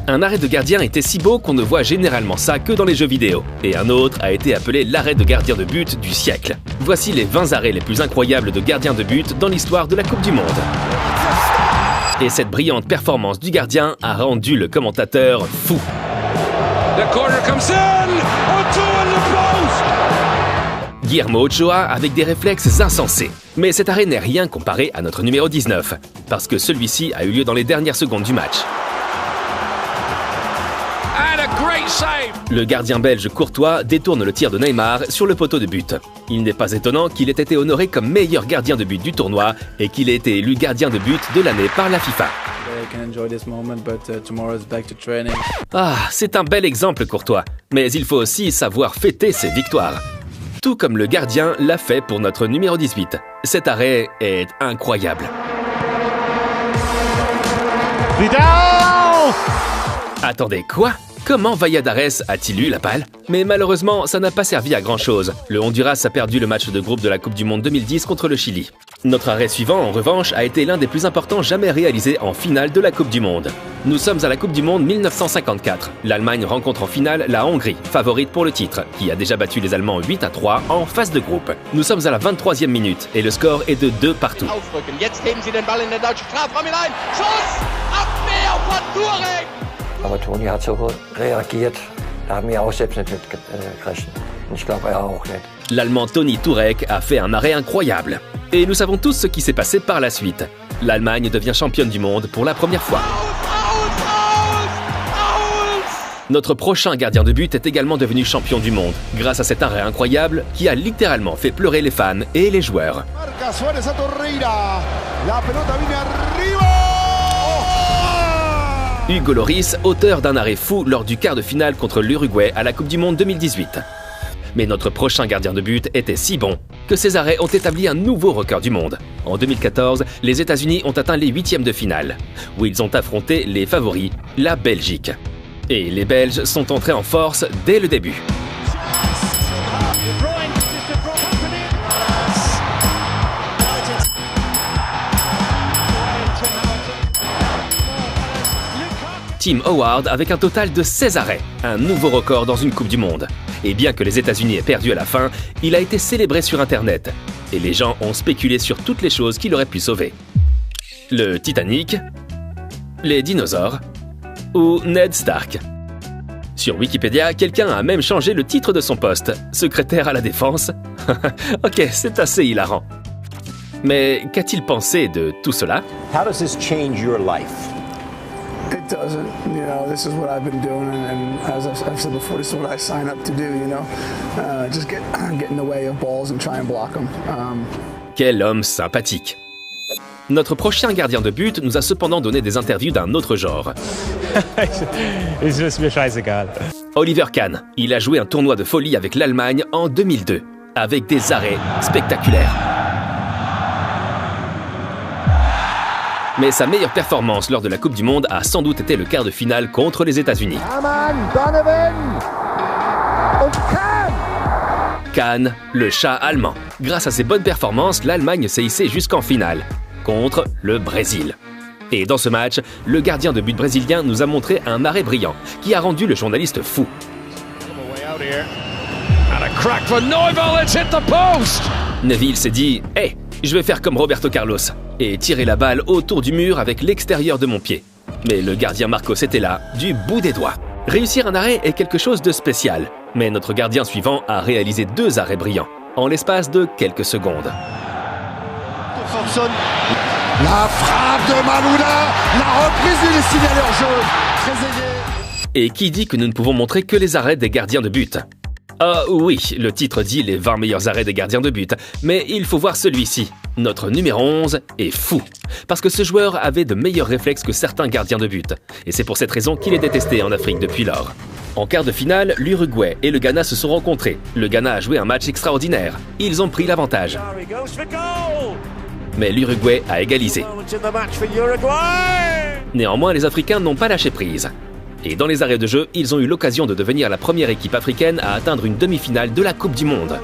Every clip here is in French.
Un arrêt de gardien était si beau qu'on ne voit généralement ça que dans les jeux vidéo. Et un autre a été appelé l'arrêt de gardien de but du siècle. Voici les 20 arrêts les plus incroyables de gardiens de but dans l'histoire de la Coupe du Monde. Et cette brillante performance du gardien a rendu le commentateur fou. Guillermo Ochoa avec des réflexes insensés. Mais cet arrêt n'est rien comparé à notre numéro 19, parce que celui-ci a eu lieu dans les dernières secondes du match. Le gardien belge Courtois détourne le tir de Neymar sur le poteau de but. Il n'est pas étonnant qu'il ait été honoré comme meilleur gardien de but du tournoi et qu'il ait été élu gardien de but de l'année par la FIFA. Ah, c'est un bel exemple Courtois, mais il faut aussi savoir fêter ses victoires. Tout comme le gardien l'a fait pour notre numéro 18. Cet arrêt est incroyable. Vidal! Attendez, quoi ? Comment Valladares a-t-il eu la balle? Mais malheureusement, ça n'a pas servi à grand-chose. Le Honduras a perdu le match de groupe de la Coupe du Monde 2010 contre le Chili. Notre arrêt suivant, en revanche, a été l'un des plus importants jamais réalisés en finale de la Coupe du Monde. Nous sommes à la Coupe du Monde 1954. L'Allemagne rencontre en finale la Hongrie, favorite pour le titre, qui a déjà battu les Allemands 8-3 en phase de groupe. Nous sommes à la 23e minute et le score est de 2 partout. Aber Toni hat so reagiert, da haben wir auch selbst nicht mitgerechnet. Ich glaube, er auch nicht. L'Allemand Toni Turek a fait un arrêt incroyable. Et nous savons tous ce qui s'est passé par la suite. L'Allemagne devient championne du monde pour la première fois. Notre prochain gardien de but est également devenu champion du monde, grâce à cet arrêt incroyable qui a littéralement fait pleurer les fans et les joueurs. Hugo Lloris, auteur d'un arrêt fou lors du quart de finale contre l'Uruguay à la Coupe du Monde 2018. Mais notre prochain gardien de but était si bon que ces arrêts ont établi un nouveau record du monde. En 2014, les États-Unis ont atteint les huitièmes de finale, où ils ont affronté les favoris, la Belgique. Et les Belges sont entrés en force dès le début. Tim Howard avec un total de 16 arrêts, un nouveau record dans une Coupe du Monde. Et bien que les États-Unis aient perdu à la fin, il a été célébré sur Internet. Et les gens ont spéculé sur toutes les choses qu'il aurait pu sauver. Le Titanic, les dinosaures ou Ned Stark. Sur Wikipédia, quelqu'un a même changé le titre de son poste, secrétaire à la défense. Ok, c'est assez hilarant. Mais qu'a-t-il pensé de tout cela? How does this change your life? It doesn't, you know, this is what I've been doing, and as I've said before, this is what I sign up to do, you know. Just get in the way of balls and try and block them. Quel homme sympathique. Notre prochain gardien de but nous a cependant donné des interviews d'un autre genre. Ist mir scheißegal. Oliver Kahn, il a joué un tournoi de folie avec l'Allemagne en 2002, avec des arrêts spectaculaires. Mais sa meilleure performance lors de la Coupe du Monde a sans doute été le quart de finale contre les États-Unis. Kahn, le chat allemand. Grâce à ses bonnes performances, l'Allemagne s'est hissée jusqu'en finale, contre le Brésil. Et dans ce match, le gardien de but brésilien nous a montré un arrêt brillant, qui a rendu le journaliste fou. Neville s'est dit « Hey, je vais faire comme Roberto Carlos et tirer la balle autour du mur avec l'extérieur de mon pied. » Mais le gardien Marcos était là, du bout des doigts. Réussir un arrêt est quelque chose de spécial, mais notre gardien suivant a réalisé 2 arrêts brillants, en l'espace de quelques secondes. La frappe de Malouda, la reprise du signalé en jeu, très aiguë. Et qui dit que nous ne pouvons montrer que les arrêts des gardiens de but? Ah oui, le titre dit les 20 meilleurs arrêts des gardiens de but, mais il faut voir celui-ci. Notre numéro 11 est fou, parce que ce joueur avait de meilleurs réflexes que certains gardiens de but, et c'est pour cette raison qu'il est détesté en Afrique depuis lors. En quart de finale, l'Uruguay et le Ghana se sont rencontrés. Le Ghana a joué un match extraordinaire. Ils ont pris l'avantage. Mais l'Uruguay a égalisé. Néanmoins, les Africains n'ont pas lâché prise. Et dans les arrêts de jeu, ils ont eu l'occasion de devenir la première équipe africaine à atteindre une demi-finale de la Coupe du Monde.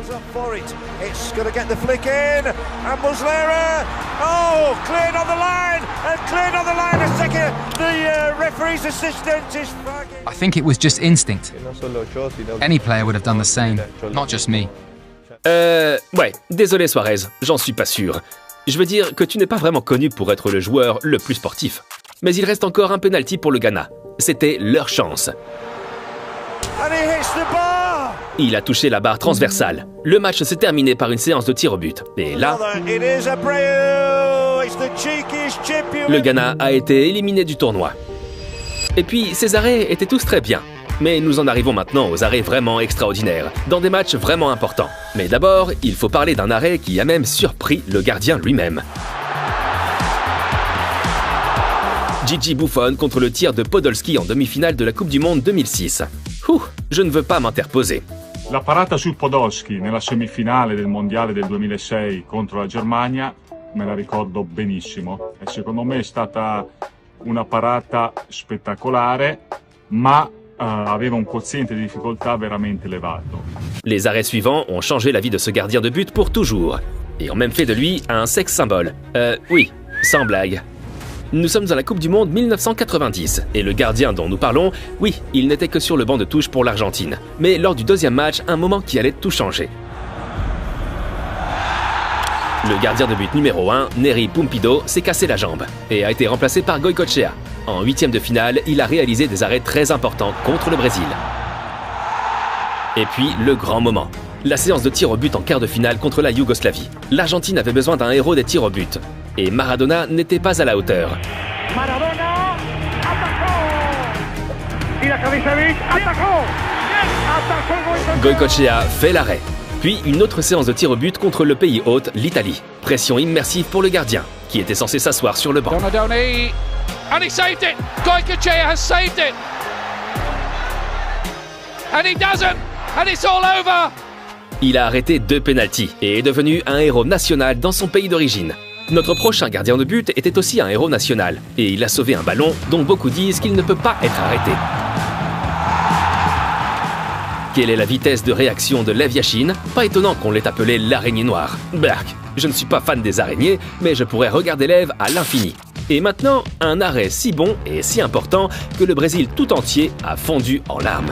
I think it was just instinct. Any player would have done the same, not just me. Ouais, désolé Suarez, j'en suis pas sûr. Je veux dire que tu n'es pas vraiment connu pour être le joueur le plus sportif. Mais il reste encore un penalty pour le Ghana. C'était leur chance. Il a touché la barre transversale. Le match s'est terminé par une séance de tir au but. Et là, le Ghana a été éliminé du tournoi. Et puis, ces arrêts étaient tous très bien. Mais nous en arrivons maintenant aux arrêts vraiment extraordinaires, dans des matchs vraiment importants. Mais d'abord, il faut parler d'un arrêt qui a même surpris le gardien lui-même. Gigi Buffon contre le tir de Podolski en demi-finale de la Coupe du Monde 2006. Je ne veux pas m'interposer. La parata su Podolski nella semifinale del Mondiale del 2006 contro la Germania me la ricordo benissimo e secondo me è stata una parata spettacolare, ma aveva un quoziente di difficoltà veramente elevato. Les arrêts suivants ont changé la vie de ce gardien de but pour toujours et ont même fait de lui un sex symbole. Oui, sans blague. Nous sommes dans la Coupe du Monde 1990 et le gardien dont nous parlons, oui, il n'était que sur le banc de touche pour l'Argentine. Mais lors du deuxième match, un moment qui allait tout changer. Le gardien de but numéro 1, Nery Pumpido, s'est cassé la jambe et a été remplacé par Goycochea. En huitième de finale, il a réalisé des arrêts très importants contre le Brésil. Et puis, le grand moment. La séance de tir au but en quart de finale contre la Yougoslavie. L'Argentine avait besoin d'un héros des tirs au but. Et Maradona n'était pas à la hauteur. Maradona, Goycochea fait l'arrêt. Puis une autre séance de tir au but contre le pays hôte, l'Italie. Pression immersive pour le gardien, qui était censé s'asseoir sur le banc. Donadoni, and he saved it. Goycochea has saved it. And he doesn't, and it's all over. Il a arrêté 2 pénaltys et est devenu un héros national dans son pays d'origine. Notre prochain gardien de but était aussi un héros national et il a sauvé un ballon dont beaucoup disent qu'il ne peut pas être arrêté. Quelle est la vitesse de réaction de Lev Yashin? Pas étonnant qu'on l'ait appelé l'araignée noire. Berk, je ne suis pas fan des araignées, mais je pourrais regarder Lev à l'infini. Et maintenant, un arrêt si bon et si important que le Brésil tout entier a fondu en larmes.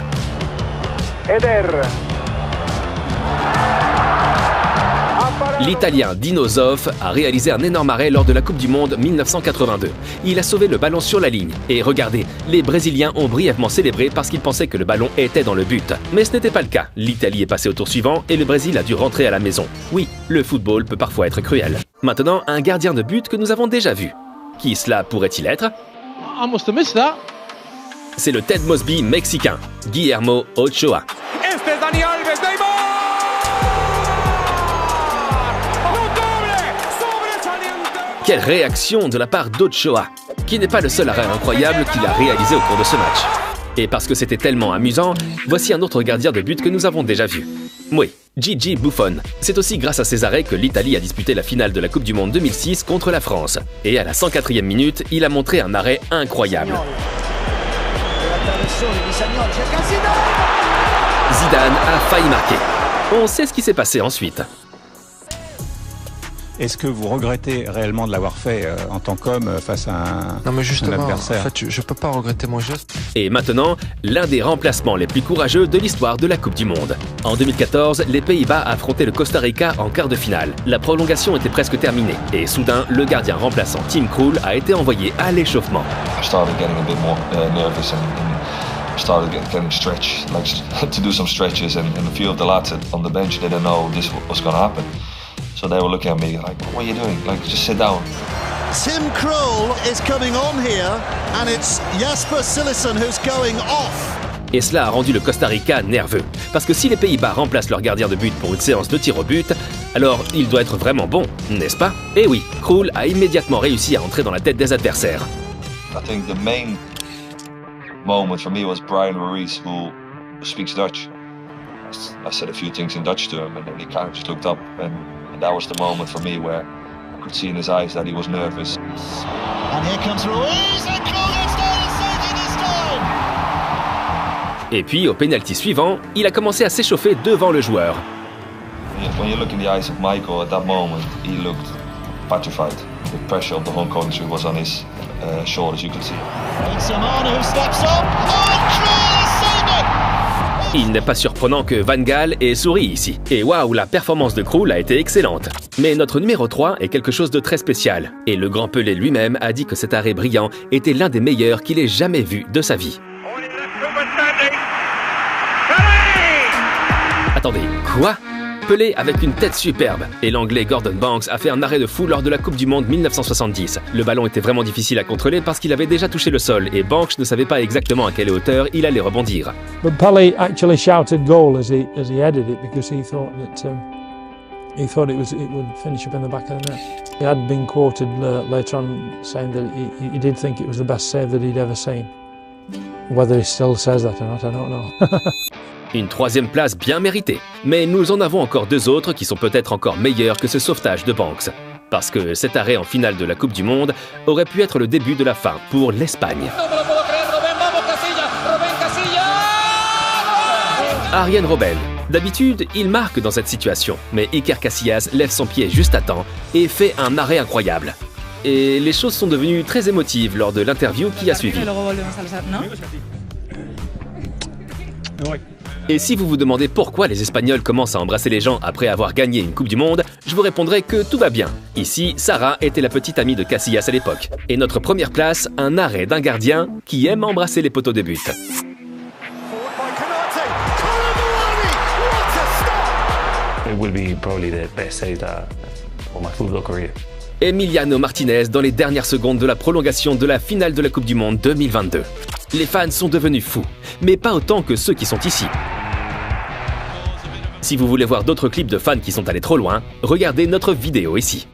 L'Italien Dino Zoff a réalisé un énorme arrêt lors de la Coupe du Monde 1982. Il a sauvé le ballon sur la ligne. Et regardez, les Brésiliens ont brièvement célébré parce qu'ils pensaient que le ballon était dans le but. Mais ce n'était pas le cas. L'Italie est passée au tour suivant et le Brésil a dû rentrer à la maison. Oui, le football peut parfois être cruel. Maintenant, un gardien de but que nous avons déjà vu. Qui cela pourrait-il être? I must have missed that. C'est le Ted Mosby mexicain, Guillermo Ochoa. Quelle réaction de la part d'Ochoa, qui n'est pas le seul arrêt incroyable qu'il a réalisé au cours de ce match. Et parce que c'était tellement amusant, voici un autre gardien de but que nous avons déjà vu. Oui, Gigi Buffon. C'est aussi grâce à ces arrêts que l'Italie a disputé la finale de la Coupe du Monde 2006 contre la France. Et à la 104e minute, il a montré un arrêt incroyable. Zidane a failli marquer. On sait ce qui s'est passé ensuite. Est-ce que vous regrettez réellement de l'avoir fait en tant qu'homme face à un Non mais justement, adversaire? En fait, je peux pas regretter mon geste. Et maintenant, l'un des remplacements les plus courageux de l'histoire de la Coupe du Monde. En 2014, les Pays-Bas affrontaient le Costa Rica en quart de finale. La prolongation était presque terminée et soudain, le gardien remplaçant Tim Krul a été envoyé à l'échauffement. I started getting a bit more nervous and started getting stretched, like to do some stretches, and a few of the lads on the bench didn't know this was going to happen. So they were looking at me like, what are you doing? Like, just sit down. Tim Krul is coming on here, and it's Jasper Cillessen who's going off. Et cela a rendu le Costa Rica nerveux. Parce que si les Pays-Bas remplacent leur gardien de but pour une séance de tir au but, alors il doit être vraiment bon, n'est-ce pas? Et oui, Krul a immédiatement réussi à entrer dans la tête des adversaires. I think the main moment for me was Brian Ruiz, who speaks Dutch. I said a few things in Dutch to him, and then he kind of just looked up, and that was the moment for me where I could see in his eyes that he was nervous. And here comes Ruiz, and Krul gets down and saves it this time. Et puis, au pénalty suivant, il a commencé à s'échauffer devant le joueur. When you look in the eyes of Michael at that moment, he looked petrified. The pressure of the whole country was on his shoulders, you could see. Benzema steps up. Il n'est pas surprenant que Van Gaal ait souri ici. Et waouh, la performance de Krul a été excellente. Mais notre numéro 3 est quelque chose de très spécial. Et le grand Pelé lui-même a dit que cet arrêt brillant était l'un des meilleurs qu'il ait jamais vu de sa vie. Attendez, quoi ? Pelé avec une tête superbe. Et l'anglais Gordon Banks a fait un arrêt de fou lors de la Coupe du Monde 1970. Le ballon était vraiment difficile à contrôler parce qu'il avait déjà touché le sol et Banks ne savait pas exactement à quelle hauteur il allait rebondir. But Pelé actually shouted goal as he headed it because he thought it would finish up in the back of the net. He had been quoted later on saying that he did think it was the best save that he'd ever seen. Whether he still says that or not, I don't know. Une troisième place bien méritée. Mais nous en avons encore deux autres qui sont peut-être encore meilleurs que ce sauvetage de Banks. Parce que cet arrêt en finale de la Coupe du Monde aurait pu être le début de la fin pour l'Espagne. Arjen Robben. D'habitude, il marque dans cette situation. Mais Iker Casillas lève son pied juste à temps et fait un arrêt incroyable. Et les choses sont devenues très émotives lors de l'interview qui a suivi. Et si vous vous demandez pourquoi les Espagnols commencent à embrasser les gens après avoir gagné une Coupe du Monde, je vous répondrai que tout va bien. Ici, Sarah était la petite amie de Casillas à l'époque. Et notre première place, un arrêt d'un gardien qui aime embrasser les poteaux de but. It will be probably the best save of my football career. Emiliano Martinez dans les dernières secondes de la prolongation de la finale de la Coupe du Monde 2022. Les fans sont devenus fous, mais pas autant que ceux qui sont ici. Si vous voulez voir d'autres clips de fans qui sont allés trop loin, regardez notre vidéo ici.